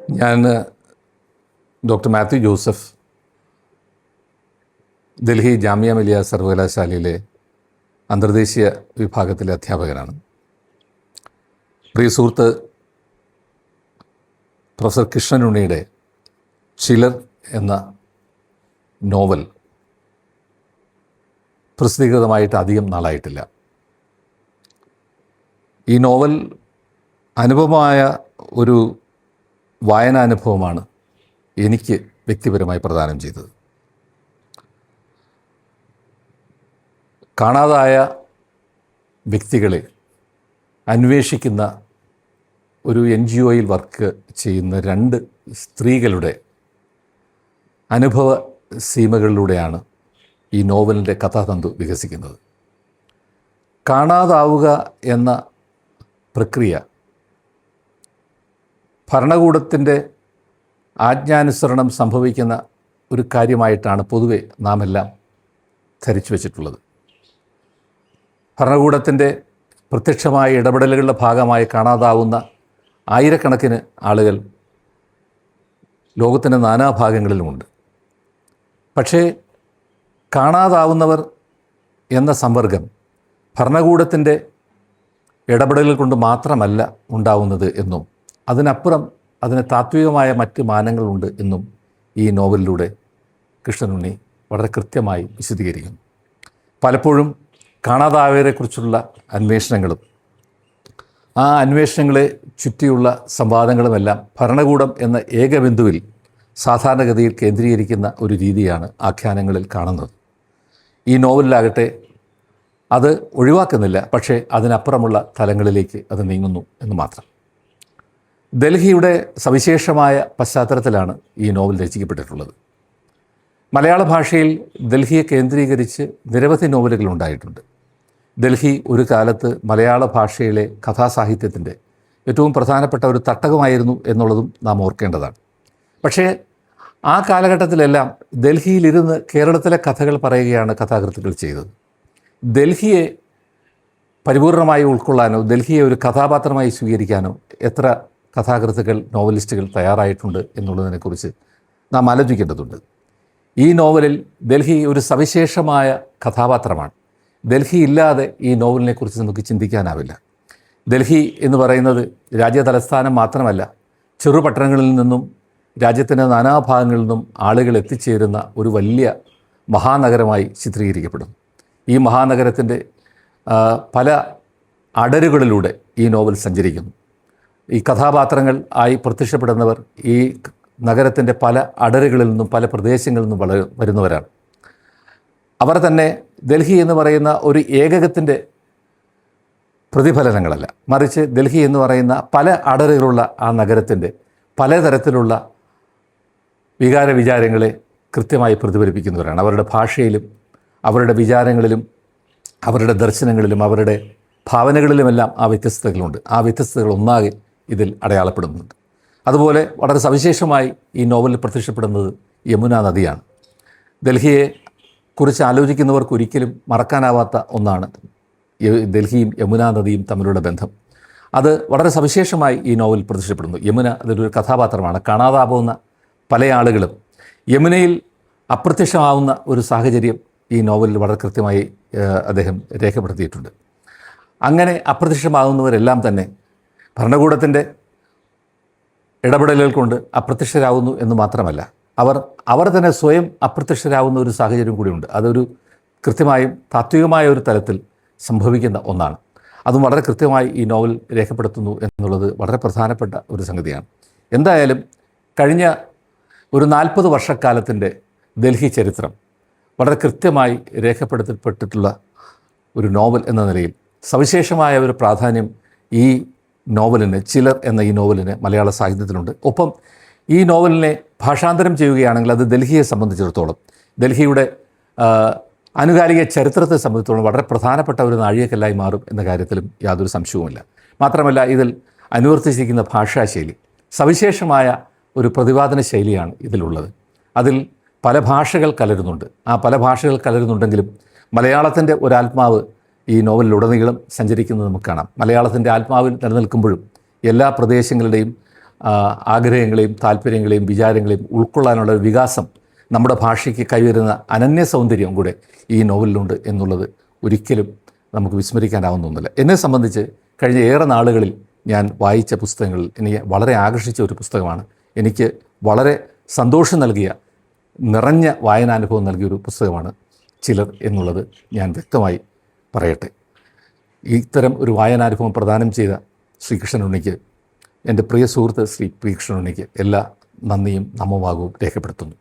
ഞാൻ doctor Mathew Joseph, Delhi Jamia Millia സർവകലാശാലയിലെ അന്തർദേശീയ വിഭാഗത്തിലെ അധ്യാപകനാണ്. പ്രിയ സുഹൃത്ത് പ്രൊഫസർ കൃഷ്ണനുണ്ണിയുടെ ചിലർ എന്ന നോവൽ പ്രസിദ്ധീകൃതമായിട്ട് അധികം നാളായിട്ടില്ല. ഈ നോവൽ അനുപമമായ ഒരു വായനാനുഭവമാണ് എനിക്ക് വ്യക്തിപരമായി പ്രദാനം ചെയ്തത്. കാണാതായ വ്യക്തികളെ അന്വേഷിക്കുന്ന ഒരു NGOയിൽ വർക്ക് ചെയ്യുന്ന 2 സ്ത്രീകളുടെ അനുഭവ സീമകളിലൂടെയാണ് ഈ നോവലിൻ്റെ കഥാതന്തു വികസിക്കുന്നത്. കാണാതാവുക എന്ന പ്രക്രിയ ഭരണകൂടത്തിൻ്റെ ആജ്ഞാനുസരണം സംഭവിക്കുന്ന ഒരു കാര്യമായിട്ടാണ് പൊതുവെ നാം എല്ലാം ധരിച്ചു വച്ചിട്ടുള്ളത്. ഭരണകൂടത്തിൻ്റെ പ്രത്യക്ഷമായ ഇടപെടലുകളുടെ ഭാഗമായി കാണാതാവുന്ന ആയിരക്കണക്കിന് ആളുകൾ ലോകത്തിൻ്റെ നാനാഭാഗങ്ങളിലുമുണ്ട്. പക്ഷേ കാണാതാവുന്നവർ എന്ന സമ്പർക്കം ഭരണകൂടത്തിൻ്റെ ഇടപെടലുകൾ കൊണ്ട് മാത്രമല്ല ഉണ്ടാവുന്നത് എന്നും അതിനപ്പുറം അതിന് താത്വികമായ മറ്റ് മാനങ്ങളുണ്ട് എന്നും ഈ നോവലിലൂടെ കൃഷ്ണനുണ്ണി വളരെ കൃത്യമായി വിശദീകരിക്കുന്നു. പലപ്പോഴും കാണാതായവരെക്കുറിച്ചുള്ള അന്വേഷണങ്ങളും ആ അന്വേഷണങ്ങളെ ചുറ്റിയുള്ള സംവാദങ്ങളുമെല്ലാം ഭരണകൂടം എന്ന ഏകബിന്ദുവിൽ സാധാരണഗതിയിൽ കേന്ദ്രീകരിക്കുന്ന ഒരു രീതിയാണ് ആഖ്യാനങ്ങളിൽ കാണുന്നത്. ഈ നോവലിലാകട്ടെ അത് ഒഴിവാക്കുന്നില്ല, പക്ഷേ അതിനപ്പുറമുള്ള തലങ്ങളിലേക്ക് അത് നീങ്ങുന്നു എന്ന് മാത്രം. ഡൽഹിയുടെ സവിശേഷമായ പശ്ചാത്തലത്തിലാണ് ഈ നോവൽ രചിക്കപ്പെട്ടിട്ടുള്ളത്. മലയാള ഭാഷയിൽ ഡൽഹിയെ കേന്ദ്രീകരിച്ച് നിരവധി നോവലുകൾ ഉണ്ടായിട്ടുണ്ട്. ഡൽഹി ഒരു കാലത്ത് മലയാള ഭാഷയിലെ കഥാസാഹിത്യത്തിൻ്റെ ഏറ്റവും പ്രധാനപ്പെട്ട ഒരു തട്ടകമായിരുന്നു എന്നുള്ളതും നാം ഓർക്കേണ്ടതാണ്. പക്ഷേ ആ കാലഘട്ടത്തിലെല്ലാം ഡൽഹിയിലിരുന്ന് കേരളത്തിലെ കഥകൾ പറയുകയാണ് കഥാകൃത്തുക്കൾ ചെയ്തത്. ഡൽഹിയെ പരിപൂർണമായി ഉൾക്കൊള്ളാനോ ഡൽഹിയെ ഒരു കഥാപാത്രമായി സ്വീകരിക്കാനോ എത്ര കഥാകൃത്തുക്കൾ, നോവലിസ്റ്റുകൾ തയ്യാറായിട്ടുണ്ട് എന്നുള്ളതിനെക്കുറിച്ച് നാം ആലോചിക്കേണ്ടതുണ്ട്. ഈ നോവലിൽ ഡൽഹി ഒരു സവിശേഷമായ കഥാപാത്രമാണ്. ഡൽഹി ഇല്ലാതെ ഈ നോവലിനെക്കുറിച്ച് നമുക്ക് ചിന്തിക്കാനാവില്ല. ഡൽഹി എന്ന് പറയുന്നത് രാജ്യ തലസ്ഥാനം മാത്രമല്ല, ചെറുപട്ടണങ്ങളിൽ നിന്നും രാജ്യത്തിൻ്റെ നാനാഭാഗങ്ങളിൽ നിന്നും ആളുകൾ എത്തിച്ചേരുന്ന ഒരു വലിയ മഹാനഗരമായി ചിത്രീകരിക്കപ്പെടും. ഈ മഹാനഗരത്തിൻ്റെ പല അടരുകളിലൂടെ ഈ നോവൽ സഞ്ചരിക്കുന്നു. ഈ കഥാപാത്രങ്ങൾ ആയി പ്രത്യക്ഷപ്പെടുന്നവർ ഈ നഗരത്തിൻ്റെ പല അടരുകളിൽ നിന്നും പല പ്രദേശങ്ങളിൽ നിന്നും വരുന്നവരാണ്. അവർ തന്നെ ഡൽഹി എന്ന് പറയുന്ന ഒരു ഏകകത്തിൻ്റെ പ്രതിഫലനങ്ങളല്ല, മറിച്ച് ഡൽഹി എന്ന് പറയുന്ന പല അടരുകളുള്ള ആ നഗരത്തിൻ്റെ പലതരത്തിലുള്ള വിചാരങ്ങളെ കൃത്യമായി പ്രതിഫലിപ്പിക്കുന്നവരാണ്. അവരുടെ ഭാഷയിലും അവരുടെ വിചാരങ്ങളിലും അവരുടെ ദർശനങ്ങളിലും അവരുടെ ഭാവനകളിലുമെല്ലാം ആ വ്യത്യസ്തതകളുണ്ട്. ആ വ്യത്യസ്തതകൾ ഒന്നാകെ ഇതിൽ അടയാളപ്പെടുന്നുണ്ട്. അതുപോലെ വളരെ സവിശേഷമായി ഈ നോവലിൽ പ്രത്യക്ഷപ്പെടുന്നത് യമുന നദിയാണ്. ഡൽഹിയെ കുറിച്ച് ആലോചിക്കുന്നവർക്ക് ഒരിക്കലും മറക്കാനാവാത്ത ഒന്നാണ് ഡൽഹിയും യമുന നദിയും തമ്മിലുള്ള ബന്ധം. അത് വളരെ സവിശേഷമായി ഈ നോവലിൽ പ്രത്യക്ഷപ്പെടുന്നു. യമുന അതിലൊരു കഥാപാത്രമാണ്. കാണാതാവുന്ന പല ആളുകളും യമുനയിൽ അപ്രത്യക്ഷമാവുന്ന ഒരു സാഹചര്യം ഈ നോവലിൽ വളരെ കൃത്യമായി അദ്ദേഹം രേഖപ്പെടുത്തിയിട്ടുണ്ട്. അങ്ങനെ അപ്രത്യക്ഷമാകുന്നവരെല്ലാം തന്നെ ഭരണകൂടത്തിൻ്റെ ഇടപെടലുകൾ കൊണ്ട് അപ്രത്യക്ഷരാകുന്നു എന്ന് മാത്രമല്ല, അവർ തന്നെ സ്വയം അപ്രത്യക്ഷരാകുന്ന ഒരു സാഹചര്യം കൂടിയുണ്ട്. അതൊരു കൃത്യമായും താത്വികമായ ഒരു തലത്തിൽ സംഭവിക്കുന്ന ഒന്നാണ്. അതും വളരെ കൃത്യമായി ഈ നോവൽ രേഖപ്പെടുത്തുന്നു എന്നുള്ളത് വളരെ പ്രധാനപ്പെട്ട ഒരു സംഗതിയാണ്. എന്തായാലും കഴിഞ്ഞ ഒരു 40 വർഷക്കാലത്തിൻ്റെ ഡൽഹി ചരിത്രം വളരെ കൃത്യമായി രേഖപ്പെടുത്തപ്പെട്ടിട്ടുള്ള ഒരു നോവൽ എന്ന നിലയിൽ സവിശേഷമായ ഒരു പ്രാധാന്യം ഈ നോവലിന്, ചിലർ എന്ന ഈ നോവലിന് മലയാള സാഹിത്യത്തിലുണ്ട്. ഒപ്പം ഈ നോവലിനെ ഭാഷാന്തരം ചെയ്യുകയാണെങ്കിൽ അത് ഡൽഹിയെ സംബന്ധിച്ചിടത്തോളം, ഡൽഹിയുടെ ആനുകാലിക ചരിത്രത്തെ സംബന്ധിച്ചിടത്തോളം വളരെ പ്രധാനപ്പെട്ട ഒരു നാഴികക്കല്ലായി മാറും എന്ന കാര്യത്തിലും യാതൊരു സംശയവുമില്ല. മാത്രമല്ല ഇതിൽ അനുവർത്തിച്ചിരിക്കുന്ന ഭാഷാശൈലി സവിശേഷമായ ഒരു പ്രതിപാദന ശൈലിയാണ് ഇതിലുള്ളത്. അതിൽ പല ഭാഷകൾ കലരുന്നുണ്ട്. ആ പല ഭാഷകൾ കലരുന്നുണ്ടെങ്കിലും മലയാളത്തിൻ്റെ ഒരാത്മാവ് ഈ നോവലിലുടനീളം സഞ്ചരിക്കുന്നത് നമുക്ക് കാണാം. മലയാളത്തിൻ്റെ ആത്മാവിൽ നിലനിൽക്കുമ്പോഴും എല്ലാ പ്രദേശങ്ങളുടെയും ആഗ്രഹങ്ങളെയും താല്പര്യങ്ങളെയും വിചാരങ്ങളെയും ഉൾക്കൊള്ളാനുള്ള ഒരു വികാസം നമ്മുടെ ഭാഷയ്ക്ക് കൈവരുന്ന അനന്യ സൗന്ദര്യം കൂടെ ഈ നോവലിലുണ്ട് എന്നുള്ളത് ഒരിക്കലും നമുക്ക് വിസ്മരിക്കാനാവുന്ന ഒന്നുമില്ല. എന്നെ സംബന്ധിച്ച് കഴിഞ്ഞ ഏറെ നാളുകളിൽ ഞാൻ വായിച്ച പുസ്തകങ്ങളിൽ എനിക്ക് വളരെ ആകർഷിച്ച ഒരു പുസ്തകമാണ്. എനിക്ക് വളരെ സന്തോഷം നൽകിയ, നിറഞ്ഞ വായനാനുഭവം നൽകിയൊരു പുസ്തകമാണ് ചിലർ എന്നുള്ളത് ഞാൻ വ്യക്തമായി പറയട്ടെ. ഇത്തരം ഒരു വായനാനുഭവം പ്രദാനം ചെയ്ത ശ്രീകൃഷ്ണൻ ഉണ്ണിക്ക്, എൻ്റെ പ്രിയ സുഹൃത്ത് ശ്രീ പി കൃഷ്ണൻ ഉണ്ണിക്ക് എല്ലാ നന്ദിയും നമോഭാഗവും രേഖപ്പെടുത്തുന്നു.